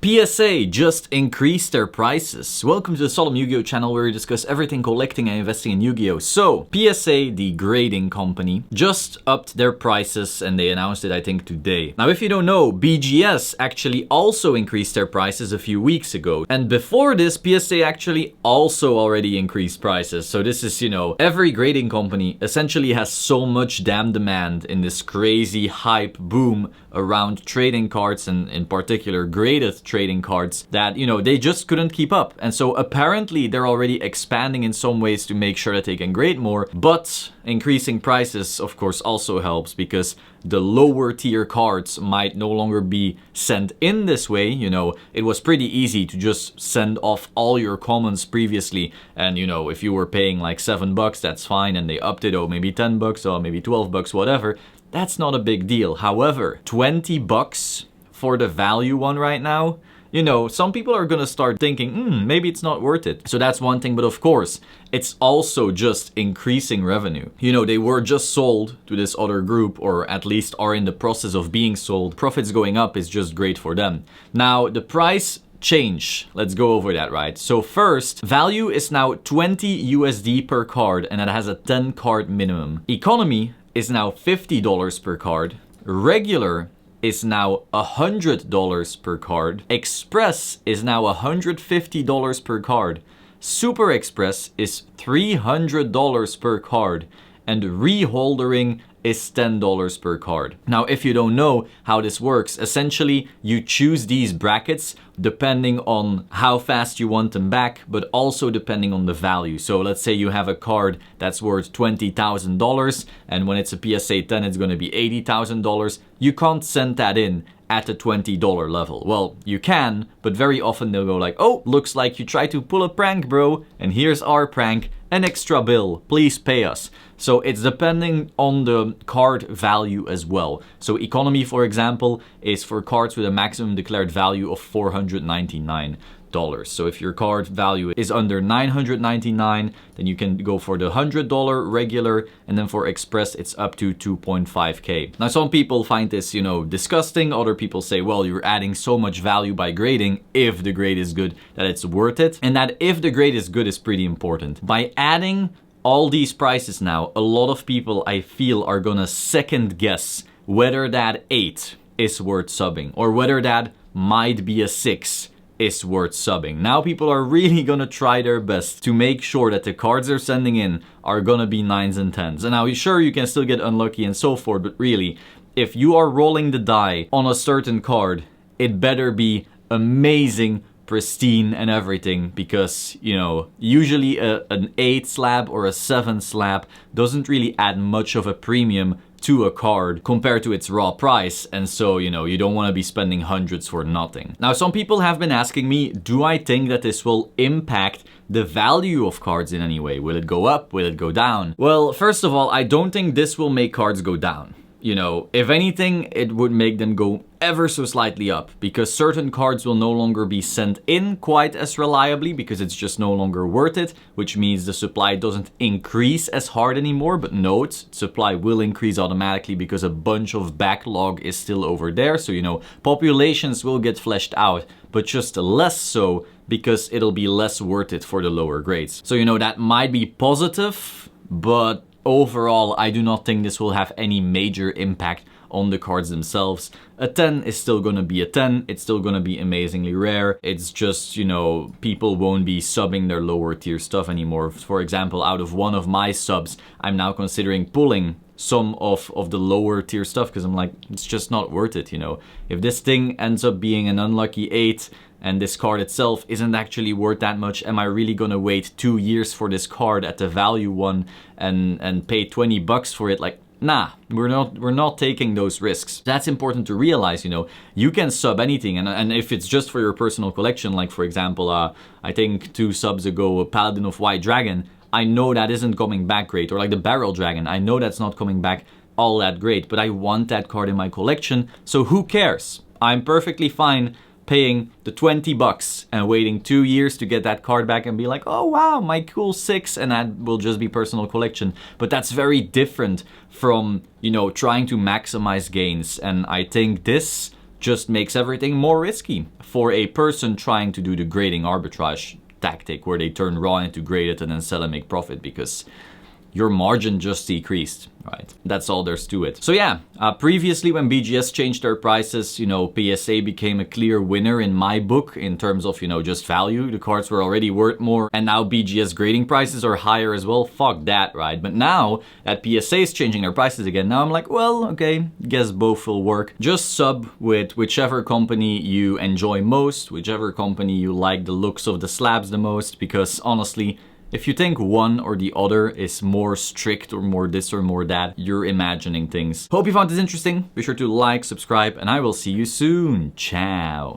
PSA just increased their prices. Welcome to the Solemn Yugioh channel where we discuss everything collecting and investing in Yu-Gi-Oh! So, PSA, the grading company, just upped their prices and they announced it, I think, today. Now, if you don't know, BGS actually also increased their prices a few weeks ago. And before this, PSA actually also already increased prices. So this is, every grading company essentially has so much damn demand in this crazy hype boom around trading cards and in particular graded trading cards that, they just couldn't keep up. And so apparently they're already expanding in some ways to make sure that they can grade more, but increasing prices of course also helps because the lower tier cards might no longer be sent in this way. It was pretty easy to just send off all your commons previously, and if you were paying like $7, that's fine, and they upped it, maybe $10 or maybe $12, whatever. That's not a big deal. However, $20 for the value one right now, some people are gonna start thinking, maybe it's not worth it. So that's one thing, but of course, it's also just increasing revenue. They were just sold to this other group, or at least are in the process of being sold. Profits going up is just great for them. Now, the price change. Let's go over that, right? So first, value is now 20 USD per card, and it has a 10 card minimum. Economy is now $50 per card. Regular is now $100 per card. Express is now $150 per card. Super Express is $300 per card. And reholdering is $10 per card. Now, if you don't know how this works, essentially you choose these brackets depending on how fast you want them back, but also depending on the value. So let's say you have a card that's worth $20,000, and when it's a PSA 10, it's going to be $80,000. You can't send that in at the $20 level. Well, you can, but very often they'll go like, oh, looks like you tried to pull a prank, bro, and here's our prank, an extra bill, please pay us. So it's depending on the card value as well. So economy, for example, is for cards with a maximum declared value of $499. So if your card value is under $999, then you can go for the $100 regular, and then for Express it's up to 2.5K. Now some people find this, disgusting. Other people say, well, you're adding so much value by grading, if the grade is good, that it's worth it. And that if the grade is good is pretty important. By adding all these prices now, a lot of people, I feel, are gonna second guess whether that 8 is worth subbing or whether that might be a 6 is worth subbing. Now people are really gonna try their best to make sure that the cards they're sending in are gonna be 9s and 10s. And now sure, you can still get unlucky and so forth, but really, if you are rolling the die on a certain card, it better be amazing, pristine and everything, because usually an 8 slab or a 7 slab doesn't really add much of a premium to a card compared to its raw price, and so you don't want to be spending hundreds for nothing. Now some people have been asking me, do I think that this will impact the value of cards in any way? Will it go up? Will it go down? Well, first of all, I don't think this will make cards go down. If anything, it would make them go ever so slightly up, because certain cards will no longer be sent in quite as reliably because it's just no longer worth it, which means the supply doesn't increase as hard anymore. But note, supply will increase automatically because a bunch of backlog is still over there. So, populations will get fleshed out, but just less so because it'll be less worth it for the lower grades. So, that might be positive, but overall, I do not think this will have any major impact on the cards themselves. A 10 is still gonna be a 10, it's still gonna be amazingly rare. It's just, people won't be subbing their lower tier stuff anymore. For example, out of one of my subs, I'm now considering pulling some of the lower tier stuff because I'm like, it's just not worth it, If this thing ends up being an unlucky 8 and this card itself isn't actually worth that much, am I really gonna wait 2 years for this card at the value one and pay $20 for it? Like, nah, we're not taking those risks. That's important to realize, you can sub anything, and if it's just for your personal collection, like for example, I think 2 subs ago, a Paladin of White Dragon, I know that isn't coming back great, or like the Barrel Dragon, I know that's not coming back all that great, but I want that card in my collection, so who cares? I'm perfectly fine paying the $20 and waiting 2 years to get that card back and be like, oh wow, my cool 6, and that will just be personal collection. But that's very different from, trying to maximize gains. And I think this just makes everything more risky for a person trying to do the grading arbitrage tactic where they turn raw into graded and then sell and make profit, because your margin just decreased, right? That's all there's to it. So yeah, previously when BGS changed their prices, you know, PSA became a clear winner in my book in terms of, you know, just value. The cards were already worth more, and now BGS grading prices are higher as well. Fuck that, right? But now that PSA is changing their prices again, now I'm like, well, okay, guess both will work. Just sub with whichever company you enjoy most, whichever company you like the looks of the slabs the most, because honestly, if you think one or the other is more strict or more this or more that, you're imagining things. Hope you found this interesting. Be sure to like, subscribe, and I will see you soon. Ciao.